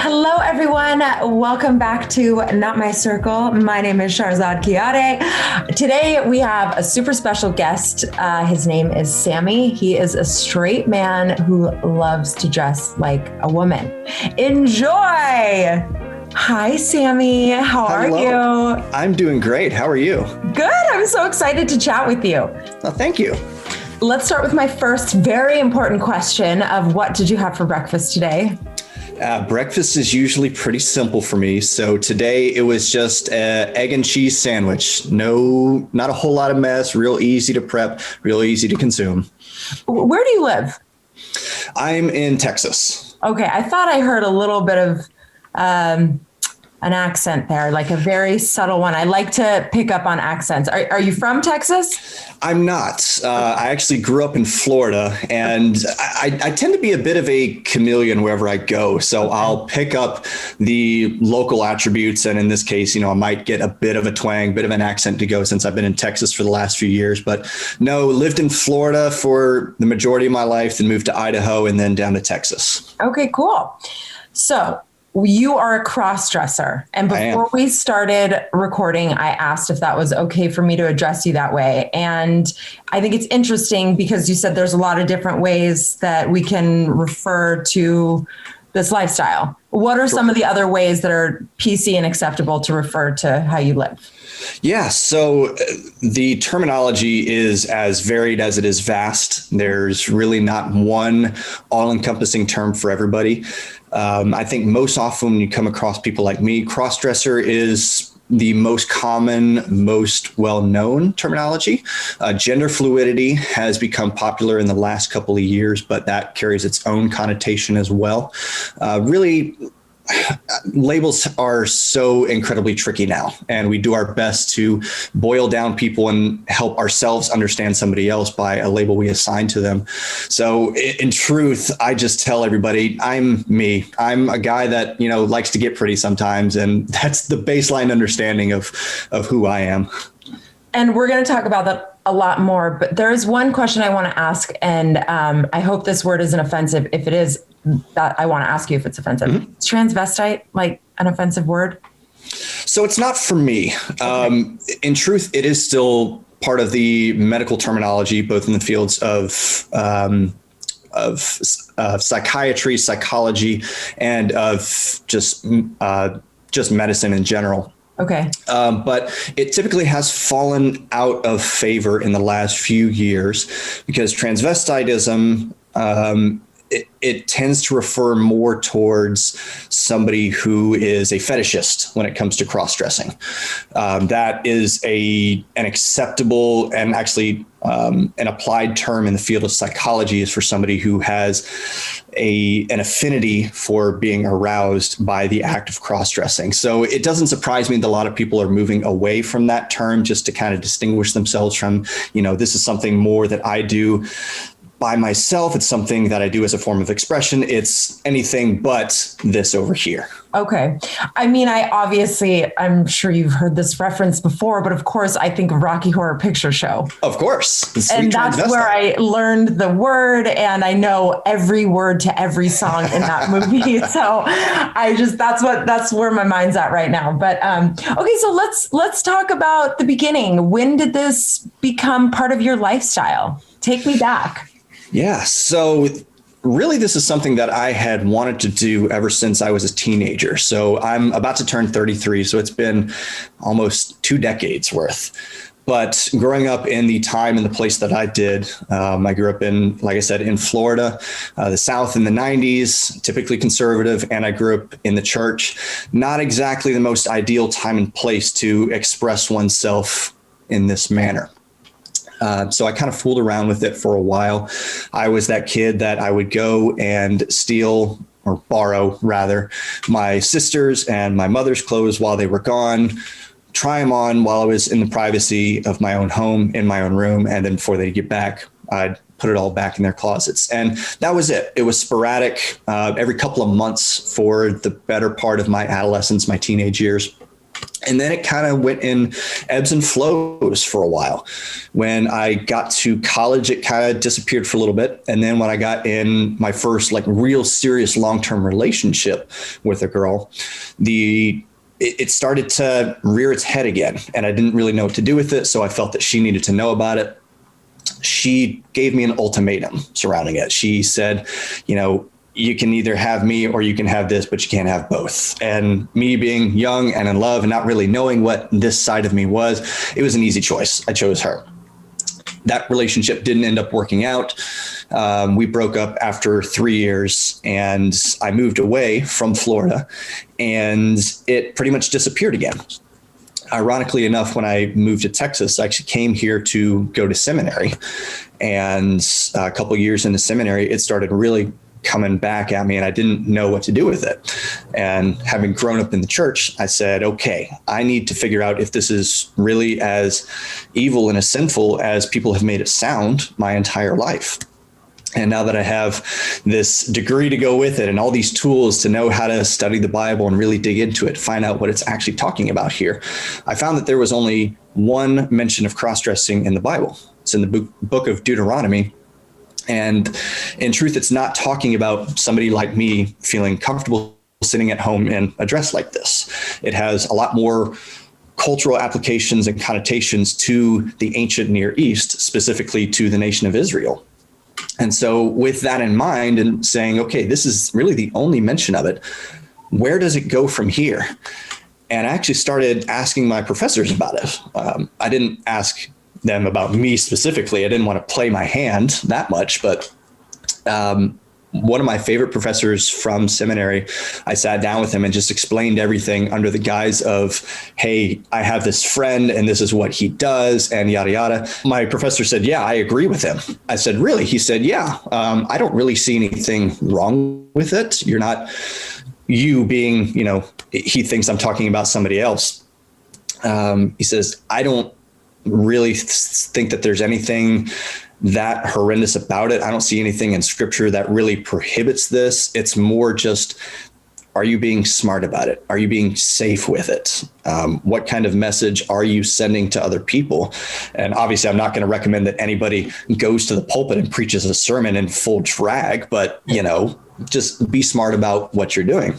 Hello, everyone. Welcome back to Not My Circle. My name is Sharzad Kiare. Today, we have a super special guest. His name is Sammy. He is a straight man who loves to dress like a woman. Enjoy. Hi, Sammy. How are you? I'm doing great. How are you? Good. I'm so excited to chat with you. Well, thank you. Let's start with my first very important question of what did you have for breakfast today? Breakfast is usually pretty simple for me. So today it was just an egg and cheese sandwich. No, not a whole lot of mess, real easy to prep, real easy to consume. Where do you live? I'm in Texas. Okay. I thought I heard a little bit of an accent there, like a very subtle one. I like to pick up on accents. Are you from Texas? I'm not. I actually grew up in Florida, and I tend to be a bit of a chameleon wherever I go. So I'll pick up the local attributes. And in this case, I might get a bit of a twang, bit of an accent to go since I've been in Texas for the last few years. But no, lived in Florida for the majority of my life, then moved to Idaho and then down to Texas. Okay, cool. So you are a cross-dresser. And before we started recording, I asked if that was okay for me to address you that way. And I think it's interesting because you said there's a lot of different ways that we can refer to this lifestyle. What are some of the other ways that are PC and acceptable to refer to how you live? Yeah, so the terminology is as varied as it is vast. There's really not one all-encompassing term for everybody. I think most often when you come across people like me, cross-dresser is the most common, most well-known terminology. Gender fluidity has become popular in the last couple of years, but that carries its own connotation as well. Really, labels are so incredibly tricky now, and we do our best to boil down people and help ourselves understand somebody else by a label we assign to them. So in truth, I just tell everybody I'm me. I'm a guy that, likes to get pretty sometimes. And that's the baseline understanding of who I am. And we're going to talk about that a lot more, but there is one question I want to ask, and I hope this word isn't offensive. If it is, that I want to ask you if it's offensive. Mm-hmm. Is transvestite like an offensive word? So it's not for me. Okay. In truth, it is still part of the medical terminology, both in the fields of psychiatry, psychology, and of just medicine in general. Okay. But it typically has fallen out of favor in the last few years because transvestitism, it tends to refer more towards somebody who is a fetishist when it comes to cross-dressing. That is an acceptable and actually an applied term in the field of psychology is for somebody who has an affinity for being aroused by the act of cross-dressing. So it doesn't surprise me that a lot of people are moving away from that term just to kind of distinguish themselves from, this is something more that I do by myself. It's something that I do as a form of expression. It's anything but this over here. Okay. I mean, I'm sure you've heard this reference before, but of course I think of Rocky Horror Picture Show. Of course. And that's where I learned the word, and I know every word to every song in that movie. So that's where my mind's at right now. But okay, so let's talk about the beginning. When did this become part of your lifestyle? Take me back. Yeah. So really, this is something that I had wanted to do ever since I was a teenager. So I'm about to turn 33. So it's been almost 2 decades worth. But growing up in the time and the place that I did, I grew up in, like I said, in Florida, the South in the 90s, typically conservative. And I grew up in the church. Not exactly the most ideal time and place to express oneself in this manner. So I kind of fooled around with it for a while. I was that kid that I would go and steal or borrow rather my sister's and my mother's clothes while they were gone, try them on while I was in the privacy of my own home, in my own room. And then before they get back, I'd put it all back in their closets. And that was it. It was sporadic every couple of months for the better part of my adolescence, my teenage years. And then it kind of went in ebbs and flows for a while. When I got to college, it kind of disappeared for a little bit. And then when I got in my first like real serious long-term relationship with a girl, it started to rear its head again. And I didn't really know what to do with it. So I felt that she needed to know about it. She gave me an ultimatum surrounding it. She said, you can either have me or you can have this, but you can't have both. And me being young and in love and not really knowing what this side of me was, it was an easy choice. I chose her. That relationship didn't end up working out. We broke up after 3 years and I moved away from Florida and it pretty much disappeared again. Ironically enough, when I moved to Texas, I actually came here to go to seminary. And a couple of years into seminary, it started really coming back at me and I didn't know what to do with it. And having grown up in the church, I said, okay, I need to figure out if this is really as evil and as sinful as people have made it sound my entire life. And now that I have this degree to go with it and all these tools to know how to study the Bible and really dig into it, find out what it's actually talking about here, I found that there was only one mention of cross-dressing in the Bible. It's in the book of Deuteronomy. And in truth, it's not talking about somebody like me feeling comfortable sitting at home in a dress like this. It has a lot more cultural applications and connotations to the ancient Near East, specifically to the nation of Israel. And so with that in mind and saying, okay, this is really the only mention of it, where does it go from here? And I actually started asking my professors about it. I didn't ask them about me specifically. I didn't want to play my hand that much, but one of my favorite professors from seminary, I sat down with him and just explained everything under the guise of, hey, I have this friend and this is what he does and yada, yada. My professor said, yeah, I agree with him. I said, really? He said, yeah, I don't really see anything wrong with it. You're not, you being, he thinks I'm talking about somebody else. He says, I don't really think that there's anything that horrendous about it. I don't see anything in scripture that really prohibits this. It's more just, are you being smart about it? Are you being safe with it? What kind of message are you sending to other people? And obviously, I'm not going to recommend that anybody goes to the pulpit and preaches a sermon in full drag, but, just be smart about what you're doing.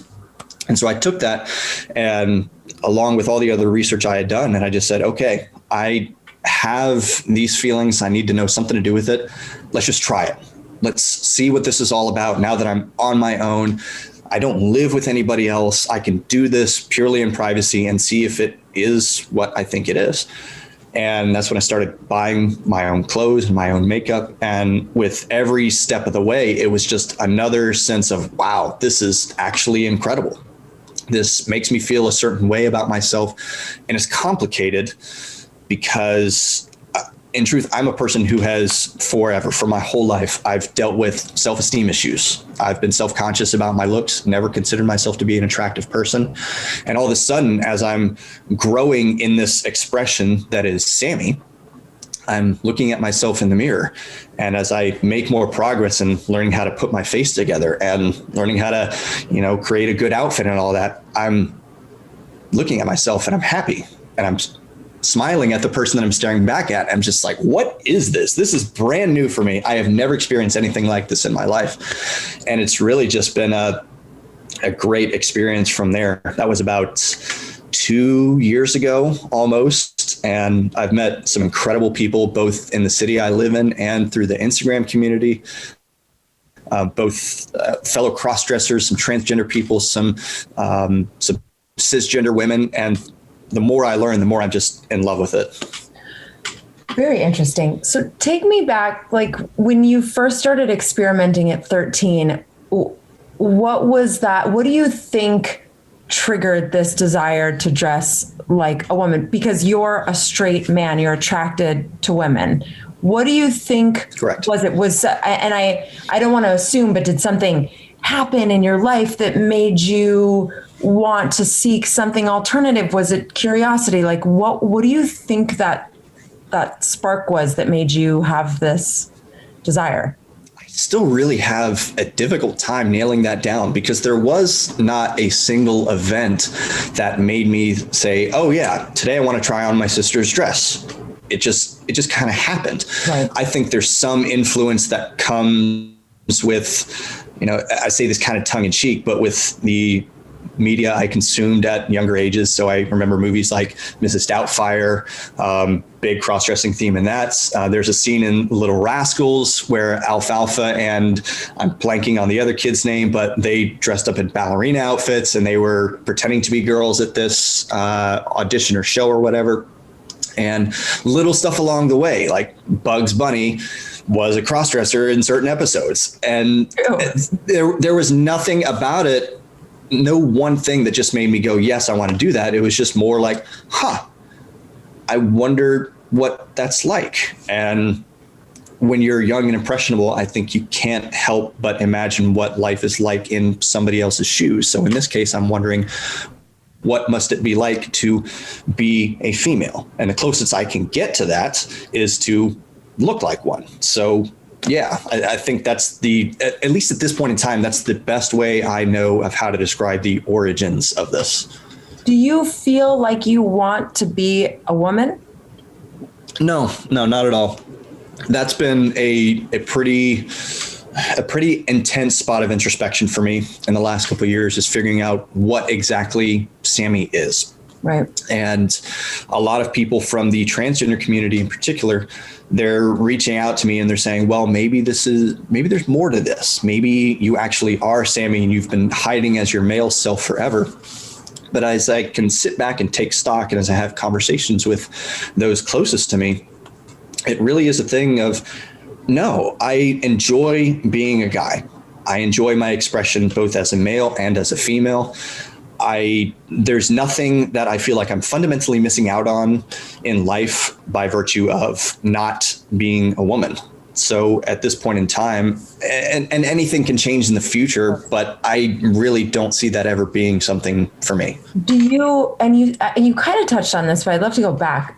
And so I took that and along with all the other research I had done, and I just said, okay, I have these feelings. I need to know something to do with it. Let's just try it. Let's see what this is all about. Now that I'm on my own, I don't live with anybody else. I can do this purely in privacy and see if it is what I think it is. And that's when I started buying my own clothes and my own makeup. And with every step of the way, it was just another sense of, wow, this is actually incredible. This makes me feel a certain way about myself. And it's complicated because in truth, I'm a person who has forever, for my whole life, I've dealt with self-esteem issues. I've been self-conscious about my looks, never considered myself to be an attractive person. And all of a sudden, as I'm growing in this expression that is Sammy, I'm looking at myself in the mirror. And as I make more progress in learning how to put my face together and learning how to, create a good outfit and all that, I'm looking at myself and I'm happy and I'm smiling at the person that I'm staring back at. I'm just like, what is this? This is brand new for me. I have never experienced anything like this in my life. And it's really just been a great experience from there. That was about 2 years ago, almost. And I've met some incredible people, both in the city I live in and through the Instagram community, both fellow cross-dressers, some transgender people, some cisgender women. And the more I learn, the more I'm just in love with it. Very interesting. So take me back, like when you first started experimenting at 13, what was that? What do you think triggered this desire to dress like a woman? Because you're a straight man, you're attracted to women. What do you think? Correct. And I don't want to assume, but did something happen in your life that made you want to seek something alternative? Was it curiosity? Like what do you think that spark was that made you have this desire? still really have a difficult time nailing that down, because there was not a single event that made me say, oh yeah, today I want to try on my sister's dress. It just kind of happened. Right. I think there's some influence that comes with, I say this kind of tongue in cheek, but with the media I consumed at younger ages. So I remember movies like Mrs. Doubtfire, big cross-dressing theme in that. There's a scene in Little Rascals where Alfalfa and, I'm blanking on the other kid's name, but they dressed up in ballerina outfits and they were pretending to be girls at this audition or show or whatever. And little stuff along the way, like Bugs Bunny was a cross-dresser in certain episodes. And there was nothing about it, no one thing that just made me go, yes, I want to do that. It was just more like, I wonder what that's like. And when you're young and impressionable, I think you can't help but imagine what life is like in somebody else's shoes. So in this case, I'm wondering, what must it be like to be a female? And the closest I can get to that is to look like one. So yeah, I think that's at least at this point in time, that's the best way I know of how to describe the origins of this. Do you feel like you want to be a woman? No, not at all. That's been a pretty intense spot of introspection for me in the last couple of years, is figuring out what exactly Sammy is. Right. And a lot of people from the transgender community in particular, they're reaching out to me and they're saying, well, maybe there's more to this. Maybe you actually are Sammy and you've been hiding as your male self forever. But as I can sit back and take stock, and as I have conversations with those closest to me, it really is a thing of, no, I enjoy being a guy. I enjoy my expression both as a male and as a female. There's nothing that I feel like I'm fundamentally missing out on in life by virtue of not being a woman. So at this point in time, and anything can change in the future, but I really don't see that ever being something for me. You kind of touched on this, but I'd love to go back.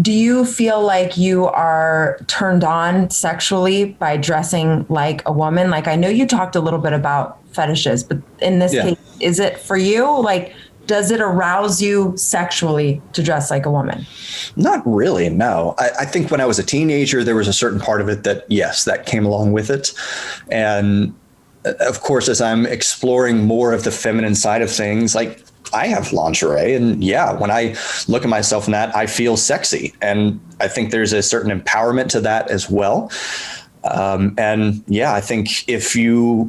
Do you feel like you are turned on sexually by dressing like a woman? Like, I know you talked a little bit about fetishes, but in this case, is it for you? Like, does it arouse you sexually to dress like a woman? Not really, no. I think when I was a teenager, there was a certain part of it that, yes, that came along with it. And of course, as I'm exploring more of the feminine side of things, like, I have lingerie, and yeah, when I look at myself in that, I feel sexy. And I think there's a certain empowerment to that as well. And yeah, I think if you're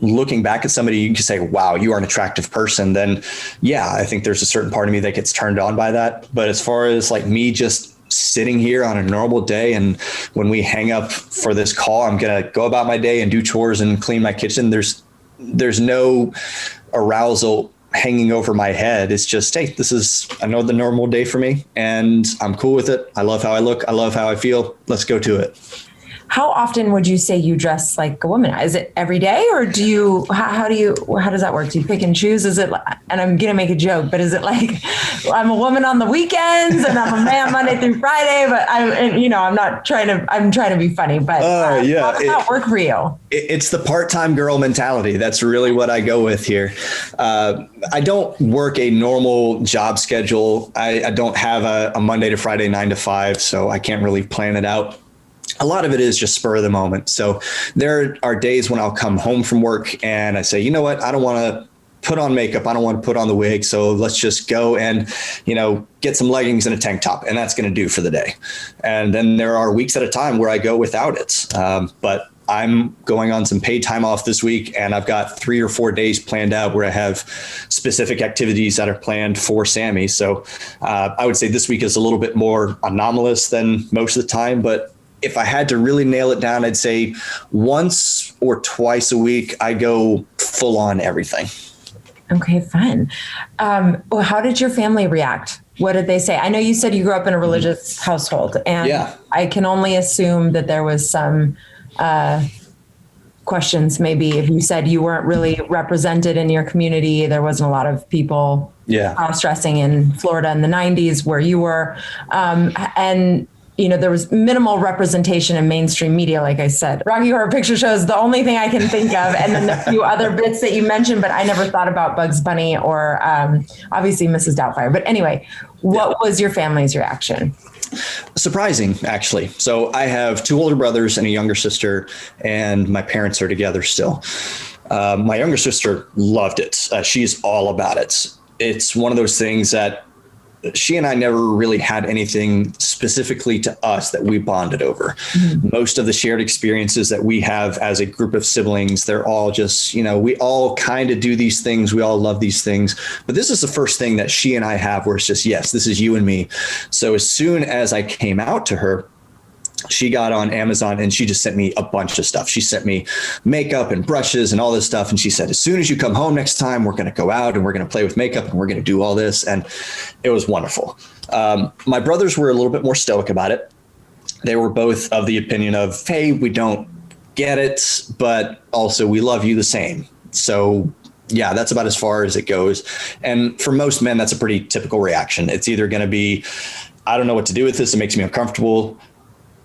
looking back at somebody, you can say, wow, you are an attractive person, then yeah, I think there's a certain part of me that gets turned on by that. But as far as like me just sitting here on a normal day, and when we hang up for this call, I'm going to go about my day and do chores and clean my kitchen. There's no arousal hanging over my head. It's just, hey, this is another normal day for me and I'm cool with it. I love how I look. I love how I feel. Let's go to it. How often would you say you dress like a woman? Is it every day, or how does that work? Do you pick and choose? Is it, and I'm going to make a joke, but is it like I'm a woman on the weekends and I'm a man Monday through Friday, but I'm trying to be funny, but how does that work for you? It's the part-time girl mentality. That's really what I go with here. I don't work a normal job schedule. I don't have a Monday to Friday 9 to 5, so I can't really plan it out. A lot of it is just spur of the moment. So there are days when I'll come home from work and I say, you know what, I don't want to put on makeup. I don't want to put on the wig. So let's just go and, get some leggings and a tank top. And that's going to do for the day. And then there are weeks at a time where I go without it. But I'm going on some paid time off this week, and I've got 3 or 4 days planned out where I have specific activities that are planned for Sammy. So I would say this week is a little bit more anomalous than most of the time, but if I had to really nail it down, I'd say once or twice a week, I go full on everything. Okay, fun. Well, how did your family react? What did they say? I know you said you grew up in a religious household, and I can only assume that there was some questions. Maybe if you said you weren't really represented in your community, there wasn't a lot of people cross-dressing in Florida in the 90s where you were. And there was minimal representation in mainstream media. Like I said, Rocky Horror Picture Show is the only thing I can think of. And then the few other bits that you mentioned, but I never thought about Bugs Bunny or obviously Mrs. Doubtfire. But anyway, what was your family's reaction? Surprising, actually. So I have 2 older brothers and a younger sister, and my parents are together still. My younger sister loved it. She's all about it. It's one of those things that she and I never really had anything specifically to us that we bonded over. Mm-hmm. Most of the shared experiences that we have as a group of siblings, they're all just, we all kind of do these things. We all love these things. But this is the first thing that she and I have where it's just, yes, this is you and me. So as soon as I came out to her, she got on Amazon and she just sent me a bunch of stuff. She sent me makeup and brushes and all this stuff. And she said, as soon as you come home next time, we're going to go out and we're going to play with makeup and we're going to do all this. And it was wonderful. My brothers were a little bit more stoic about it. They were both of the opinion of, hey, we don't get it, but also we love you the same. So yeah, that's about as far as it goes. And for most men, that's a pretty typical reaction. It's either going to be, I don't know what to do with this. It makes me uncomfortable.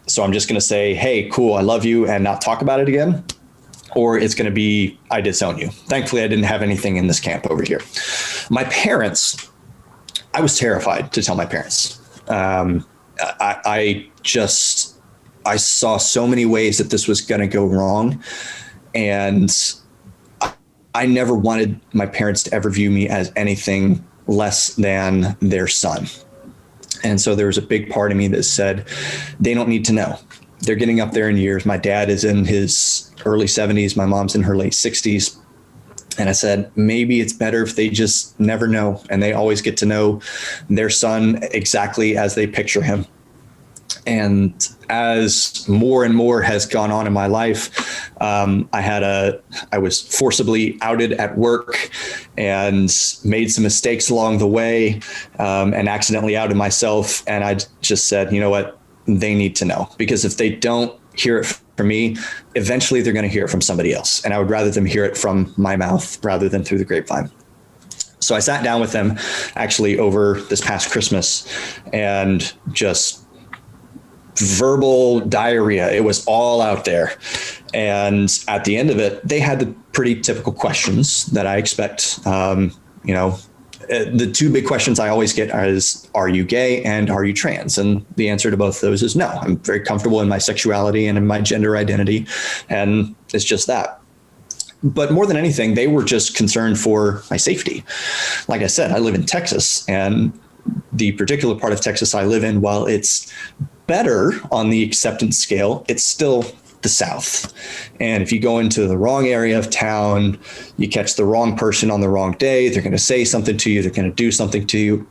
So I'm just going to say, hey, cool, I love you, and not talk about it again. Or it's going to be, I disown you. Thankfully, I didn't have anything in this camp over here. My parents, I was terrified to tell my parents. I saw so many ways that this was going to go wrong. And I never wanted my parents to ever view me as anything less than their son. And so there was a big part of me that said, they don't need to know. They're getting up there in years. My dad is in his early 70s. My mom's in her late 60s. And I said, maybe it's better if they just never know. And they always get to know their son exactly as they picture him. And as more and more has gone on in my life, I was forcibly outed at work and made some mistakes along the way, and accidentally outed myself. And I just said, you know what, they need to know, because if they don't hear it from me, eventually they're going to hear it from somebody else. And I would rather them hear it from my mouth rather than through the grapevine. So I sat down with them actually over this past Christmas and just verbal diarrhea. It was all out there. And at the end of it, they had the pretty typical questions that I expect. The 2 big questions I always get is, are you gay and are you trans? And the answer to both of those is no. I'm very comfortable in my sexuality and in my gender identity. And it's just that. But more than anything, they were just concerned for my safety. Like I said, I live in Texas, and the particular part of Texas I live in, while it's better on the acceptance scale, it's still the South. And if you go into the wrong area of town, you catch the wrong person on the wrong day, they're going to say something to you, they're going to do something to you.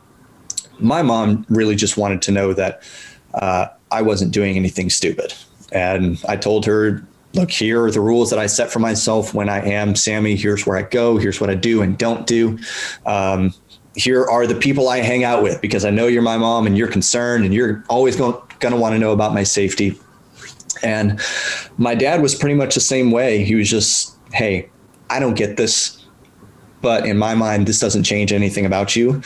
My mom really just wanted to know that I wasn't doing anything stupid. And I told her, look, here are the rules that I set for myself when I am Sammy. Here's where I go. Here's what I do and don't do. Here are the people I hang out with, because I know you're my mom and you're concerned and you're always going to want to know about my safety. And my dad was pretty much the same way. He was just, hey, I don't get this, but in my mind, this doesn't change anything about you.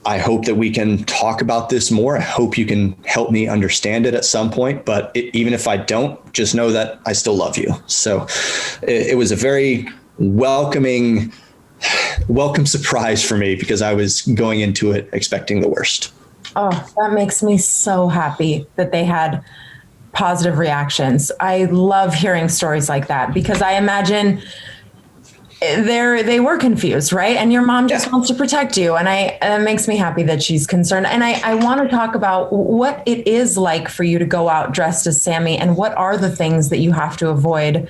I hope that we can talk about this more. I hope you can help me understand it at some point. But even if I don't, just know that I still love you. So it was a very welcome surprise for me, because I was going into it expecting the worst. Oh, that makes me so happy that they had positive reactions. I love hearing stories like that, because I imagine they were confused, right? And your mom just wants to protect you. And it makes me happy that she's concerned. And I want to talk about what it is like for you to go out dressed as Sammy, and what are the things that you have to avoid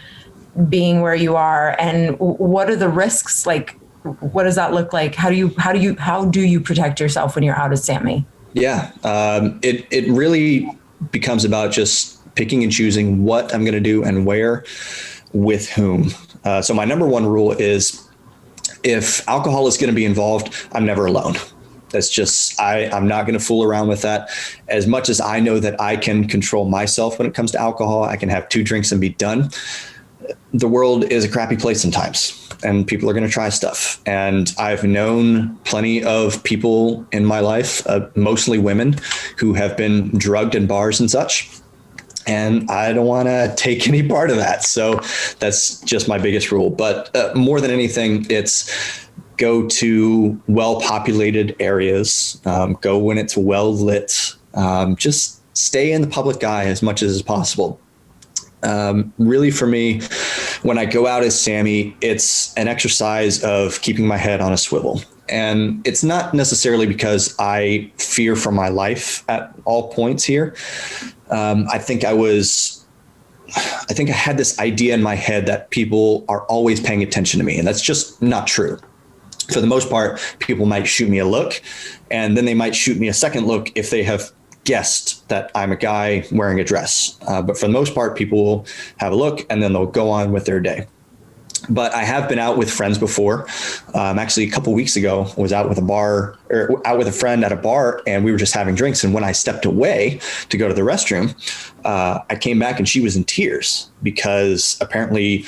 being where you are, and what are the risks? Like, what does that look like? How do you protect yourself when you're out as Sammy? Yeah, it really becomes about just picking and choosing what I'm going to do and where, with whom. So my number one rule is, if alcohol is going to be involved, I'm never alone. That's just, I'm not going to fool around with that. As much as I know that I can control myself when it comes to alcohol, I can have 2 drinks and be done. The world is a crappy place sometimes. and people are going to try stuff. And I've known plenty of people in my life, mostly women, who have been drugged in bars and such. And I don't want to take any part of that. So that's just my biggest rule. But more than anything, it's go to well-populated areas, go when it's well lit, just stay in the public eye as much as possible. Really, for me, when I go out as Sammy, it's an exercise of keeping my head on a swivel. And it's not necessarily because I fear for my life at all points here. I think I had this idea in my head that people are always paying attention to me, and that's just not true. For the most part, people might shoot me a look, and then they might shoot me a second look if they have guessed that I'm a guy wearing a dress. But for the most part, people will have a look and then they'll go on with their day. But I have been out with friends before. Actually, a couple of weeks ago, I was out with a friend at a bar, and we were just having drinks. And when I stepped away to go to the restroom, I came back and she was in tears because apparently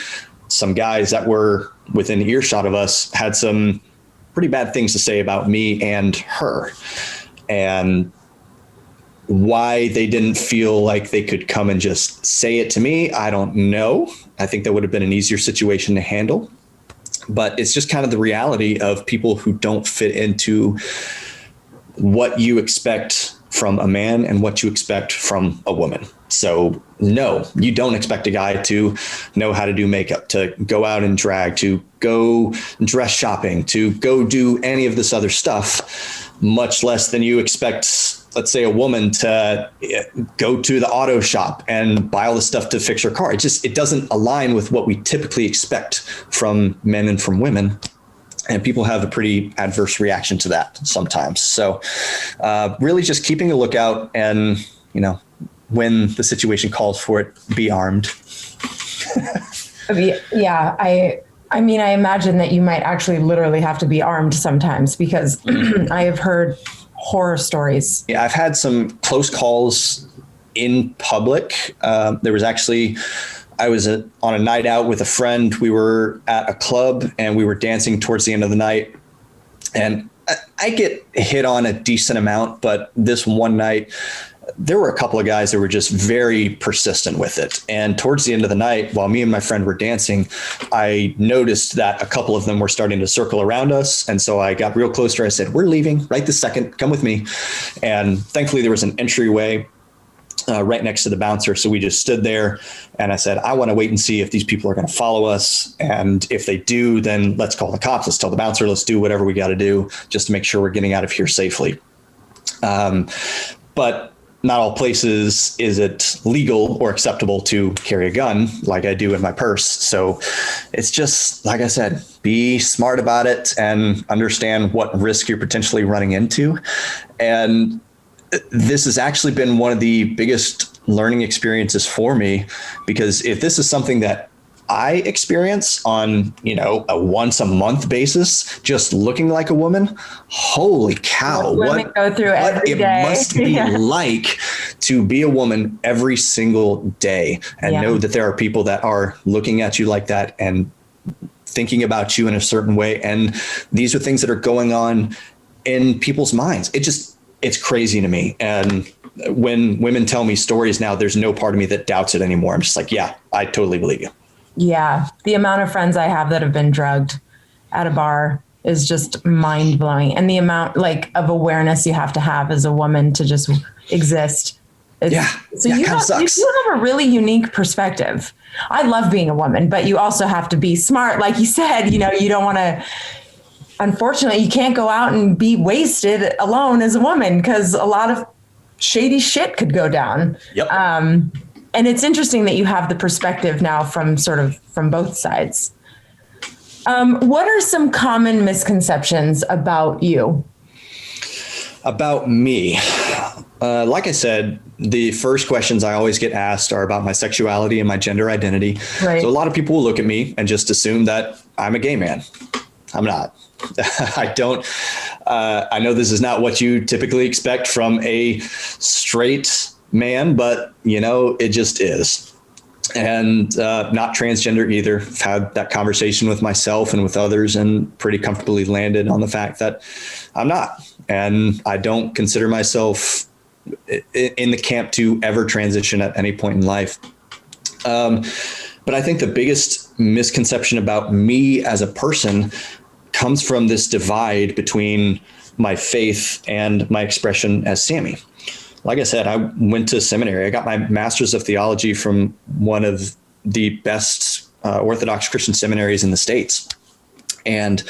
some guys that were within earshot of us had some pretty bad things to say about me and her. And why they didn't feel like they could come and just say it to me, I don't know. I think that would have been an easier situation to handle. But it's just kind of the reality of people who don't fit into what you expect from a man and what you expect from a woman. So no, you don't expect a guy to know how to do makeup, to go out and drag, to go dress shopping, to go do any of this other stuff, much less than you expect, let's say, a woman to go to the auto shop and buy all the stuff to fix her car. It doesn't align with what we typically expect from men and from women. And people have a pretty adverse reaction to that sometimes. So really just keeping a lookout and, when the situation calls for it, be armed. Yeah, I mean, I imagine that you might actually literally have to be armed sometimes because I have heard horror stories. Yeah, I've had some close calls in public. There was actually, I was on a night out with a friend. We were at a club and we were dancing towards the end of the night. And I get hit on a decent amount, but this one night, there were a couple of guys that were just very persistent with it. And towards the end of the night, while me and my friend were dancing, I noticed that a couple of them were starting to circle around us. And so I got real close to her. I said, "We're leaving right this second. Come with me." And thankfully there was an entryway right next to the bouncer. So we just stood there and I said, "I want to wait and see if these people are going to follow us. And if they do, then let's call the cops. Let's tell the bouncer, let's do whatever we got to do just to make sure we're getting out of here safely." But not all places is it legal or acceptable to carry a gun like I do in my purse. So it's just, like I said, be smart about it and understand what risk you're potentially running into. And this has actually been one of the biggest learning experiences for me, because if this is something that I experience on, a once a month basis, just looking like a woman, holy cow, what go through every it day. must be like to be a woman every single day and know that there are people that are looking at you like that and thinking about you in a certain way. And these are things that are going on in people's minds. It's crazy to me. And when women tell me stories now, there's no part of me that doubts it anymore. I'm just like, yeah, I totally believe you. Yeah. The amount of friends I have that have been drugged at a bar is just mind blowing. And the amount of awareness you have to have as a woman to just exist. So you do have a really unique perspective. I love being a woman, but you also have to be smart. Like you said, you don't want to, unfortunately, you can't go out and be wasted alone as a woman because a lot of shady shit could go down. Yep. And it's interesting that you have the perspective now from both sides. What are some common misconceptions about you? About me? Like I said, the first questions I always get asked are about my sexuality and my gender identity. Right. So a lot of people will look at me and just assume that I'm a gay man. I'm not. I don't. I know this is not what you typically expect from a straight man, but it just is. and not transgender either. I've had that conversation with myself and with others and pretty comfortably landed on the fact that I'm not. And I don't consider myself in the camp to ever transition at any point in life. But I think the biggest misconception about me as a person comes from this divide between my faith and my expression as Sammy. Like I said, I went to seminary. I got my master's of theology from one of the best Orthodox Christian seminaries in the States. And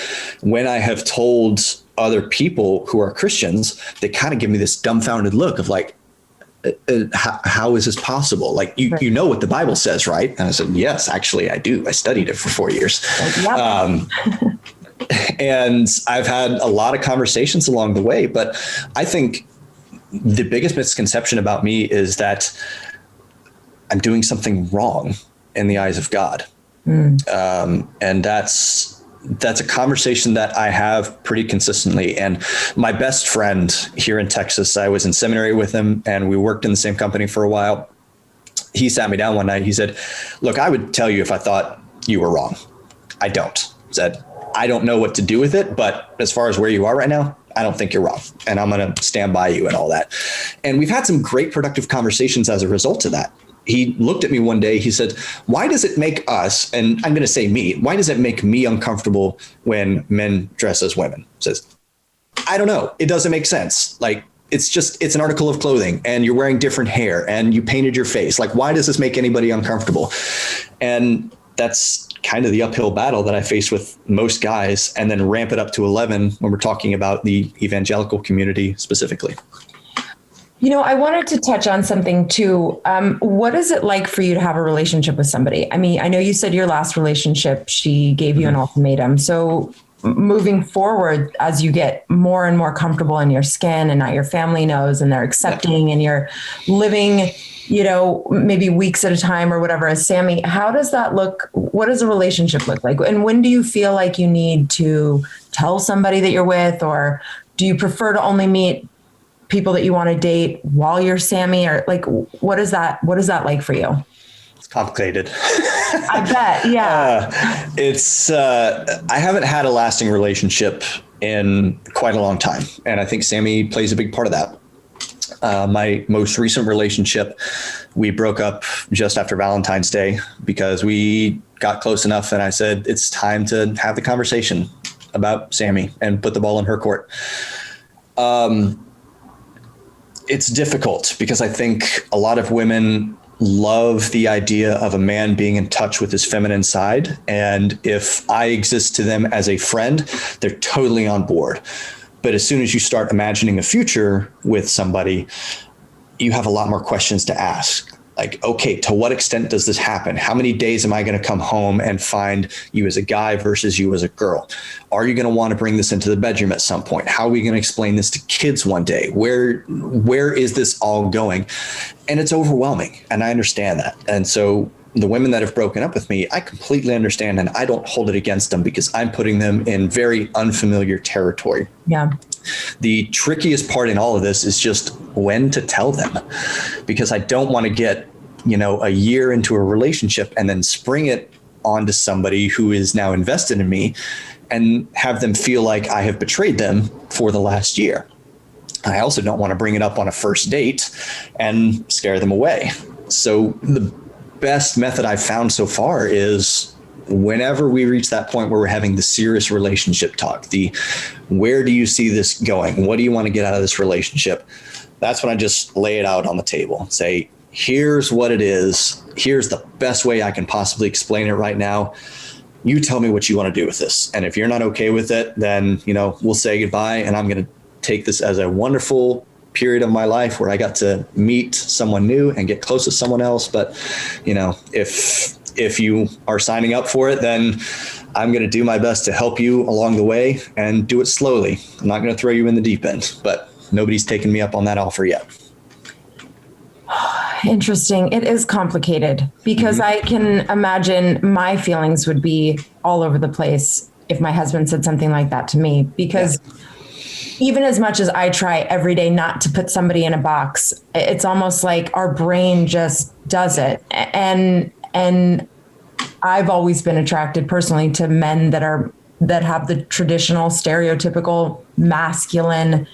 when I have told other people who are Christians, they kind of give me this dumbfounded look of like, how is this possible? Like, you know what the Bible says, right? And I said, yes, actually, I do. I studied it for 4 years. And I've had a lot of conversations along the way, but I think the biggest misconception about me is that I'm doing something wrong in the eyes of God. And that's a conversation that I have pretty consistently. And my best friend here in Texas, I was in seminary with him and we worked in the same company for a while. He sat me down one night. He said, look, I would tell you if I thought you were wrong. I don't. He said, I don't know what to do with it, but as far as where you are right now, I don't think you're wrong. And I'm going to stand by you and all that. And we've had some great productive conversations as a result of that. He looked at me one day, he said, why does it make us, and I'm going to say me, why does it make me uncomfortable when men dress as women? He says, I don't know. It doesn't make sense. Like, it's an article of clothing and you're wearing different hair and you painted your face. Like, why does this make anybody uncomfortable? And that's kind of the uphill battle that I face with most guys, and then ramp it up to 11 when we're talking about the evangelical community specifically. You know, I wanted to touch on something too. What is it like for you to have a relationship with somebody? I mean, I know you said your last relationship, she gave you an ultimatum. So moving forward, as you get more and more comfortable in your skin and now your family knows and they're accepting and you're living, you know, maybe weeks at a time or whatever as Sammy, how does that look? What does a relationship look like? And when do you feel like you need to tell somebody that you're with, or do you prefer to only meet people that you want to date while you're Sammy? Or like, what is that like for you? It's complicated. I bet. Yeah. I haven't had a lasting relationship in quite a long time. And I think Sammy plays a big part of that. My most recent relationship, we broke up just after Valentine's Day because we got close enough and I said, it's time to have the conversation about Sammy and put the ball in her court. It's difficult because I think a lot of women love the idea of a man being in touch with his feminine side. And if I exist to them as a friend, they're totally on board. But as soon as you start imagining a future with somebody, you have a lot more questions to ask. Like, okay, to what extent does this happen? How many days am I going to come home and find you as a guy versus you as a girl? Are you going to want to bring this into the bedroom at some point? How are we going to explain this to kids one day? Where is this all going? And it's overwhelming. And I understand that. And so the women that have broken up with me, I completely understand. And I don't hold it against them because I'm putting them in very unfamiliar territory. Yeah. The trickiest part in all of this is just when to tell them, because I don't want to get, a year into a relationship and then spring it onto somebody who is now invested in me and have them feel like I have betrayed them for the last year. I also don't want to bring it up on a first date and scare them away. So the best method I've found so far is whenever we reach that point where we're having the serious relationship talk, where do you see this going? What do you want to get out of this relationship? That's when I just lay it out on the table. Say, here's what it is. Here's the best way I can possibly explain it right now. You tell me what you want to do with this. And if you're not okay with it, then, we'll say goodbye. And I'm going to take this as a wonderful period of my life where I got to meet someone new and get close to someone else. But, if you are signing up for it, then I'm going to do my best to help you along the way and do it slowly. I'm not going to throw you in the deep end, but nobody's taken me up on that offer yet. Interesting. It is complicated because I can imagine my feelings would be all over the place if my husband said something like that to me, because even as much as I try every day not to put somebody in a box, it's almost like our brain just does it. And And I've always been attracted personally to men that have the traditional stereotypical masculine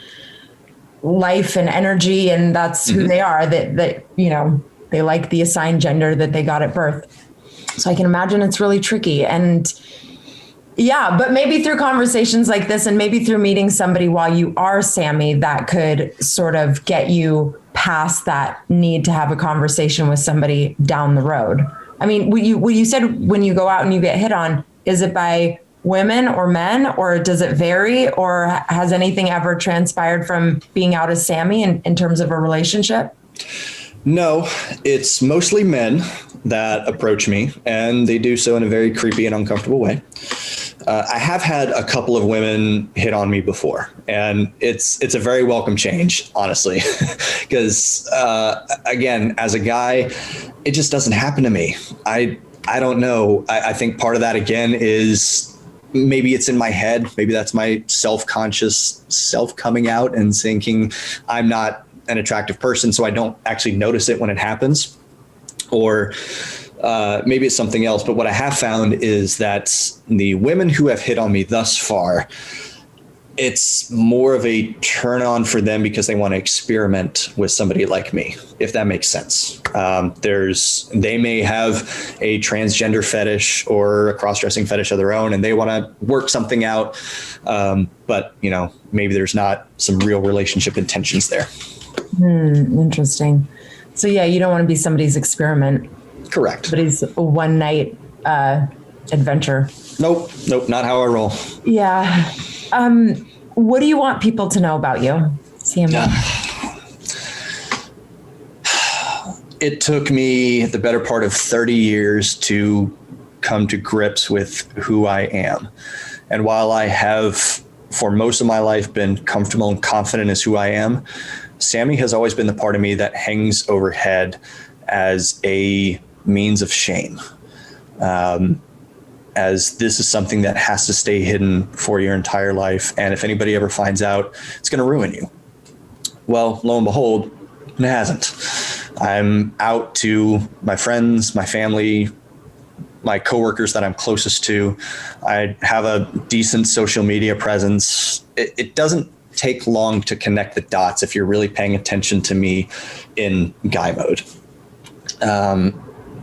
life and energy, and that's who they are, that they like the assigned gender that they got at birth. So I can imagine it's really tricky. And yeah, but maybe through conversations like this and maybe through meeting somebody while you are Sammy, that could sort of get you past that need to have a conversation with somebody down the road. I mean, what you said when you go out and you get hit on, is it by women or men, or does it vary, or has anything ever transpired from being out as Sammy in terms of a relationship? No, it's mostly men that approach me, and they do so in a very creepy and uncomfortable way. I have had a couple of women hit on me before, and it's a very welcome change, honestly, because again, as a guy, it just doesn't happen to me. I don't know. I think part of that again is maybe it's in my head. Maybe that's my self-conscious self coming out and thinking I'm not an attractive person, so I don't actually notice it when it happens. Or maybe it's something else. But what I have found is that the women who have hit on me thus far, it's more of a turn on for them because they want to experiment with somebody like me, if that makes sense. They may have a transgender fetish or a cross-dressing fetish of their own, and they want to work something out. But maybe there's not some real relationship intentions there. Interesting. So yeah, you don't want to be somebody's experiment. Correct. But it's a one night adventure. Nope, not how I roll. Yeah. What do you want people to know about you, Sammy? It took me the better part of 30 years to come to grips with who I am. And while I have, for most of my life, been comfortable and confident as who I am, Sammy has always been the part of me that hangs overhead as a means of shame. As this is something that has to stay hidden for your entire life. And if anybody ever finds out, it's going to ruin you. Well, lo and behold, it hasn't. I'm out to my friends, my family, my coworkers that I'm closest to. I have a decent social media presence. It doesn't take long to connect the dots if you're really paying attention to me in guy mode.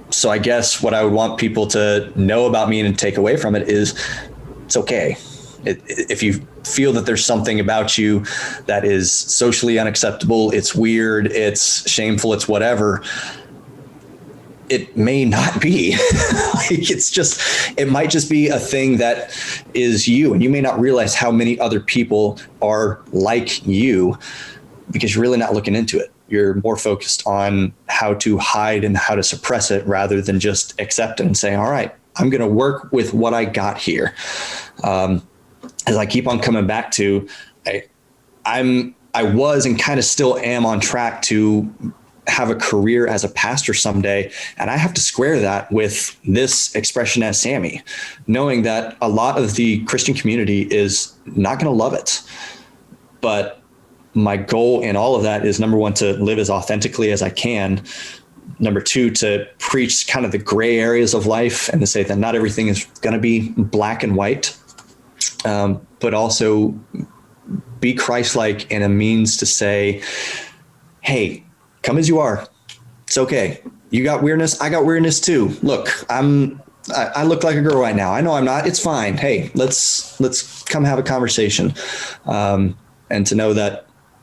So I guess what I would want people to know about me and take away from it is it's okay. If you feel that there's something about you that is socially unacceptable, it's weird, it's shameful, it's whatever, it may not be. It might just be a thing that is you, and you may not realize how many other people are like you because you're really not looking into it. You're more focused on how to hide and how to suppress it rather than just accept it and say, all right, I'm going to work with what I got here. As I keep on coming back to, I was and kind of still am on track to have a career as a pastor someday. And I have to square that with this expression as Sammy, knowing that a lot of the Christian community is not going to love it. But my goal in all of that is, number one, to live as authentically as I can. Number two, to preach kind of the gray areas of life and to say that not everything is going to be black and white, but also be Christ-like in a means to say, hey, come as you are. It's okay. You got weirdness. I got weirdness too. Look, I look like a girl right now. I know I'm not. It's fine. Hey, let's come have a conversation. And to know that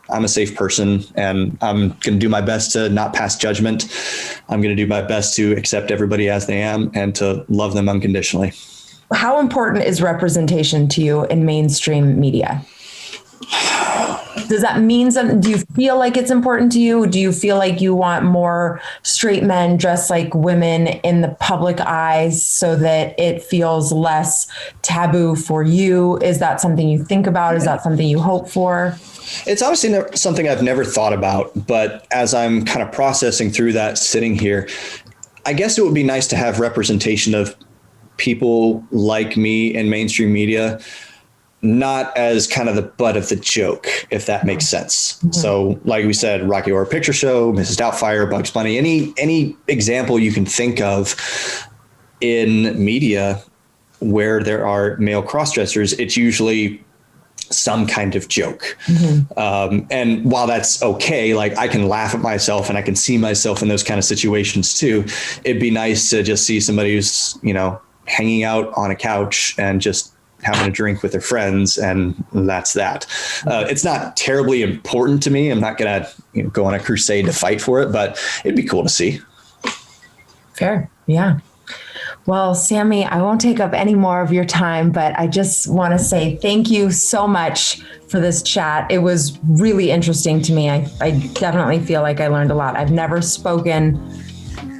I'm a safe person and I'm going to do my best to not pass judgment. I'm going to do my best to accept everybody as they am and to love them unconditionally. How important is representation to you in mainstream media? Does that mean something? Do you feel like it's important to you? Do you feel like you want more straight men dressed like women in the public eyes so that it feels less taboo for you? Is that something you think about? Is that something you hope for? It's obviously something I've never thought about, but as I'm kind of processing through that sitting here, I guess it would be nice to have representation of people like me in mainstream media not as kind of the butt of the joke, if that makes sense. Mm-hmm. So like we said, Rocky Horror Picture Show, Mrs. Doubtfire, Bugs Bunny, any example you can think of in media where there are male crossdressers, it's usually some kind of joke. Mm-hmm. And while that's okay, like I can laugh at myself and I can see myself in those kind of situations too. It'd be nice to just see somebody who's, hanging out on a couch and just having a drink with their friends, and that's that. It's not terribly important to me. I'm not going to go on a crusade to fight for it, but it'd be cool to see. Fair. Yeah. Well, Sammy, I won't take up any more of your time, but I just want to say thank you so much for this chat. It was really interesting to me. I definitely feel like I learned a lot. I've never spoken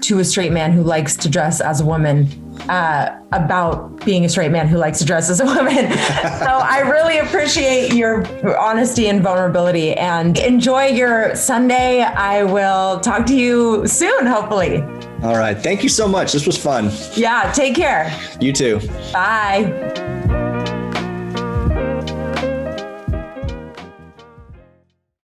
to a straight man who likes to dress as a woman about being a straight man who likes to dress as a woman. So I really appreciate your honesty and vulnerability, and enjoy your Sunday. I will talk to you soon, hopefully. All right. Thank you so much. This was fun. Yeah. Take care. You too. Bye.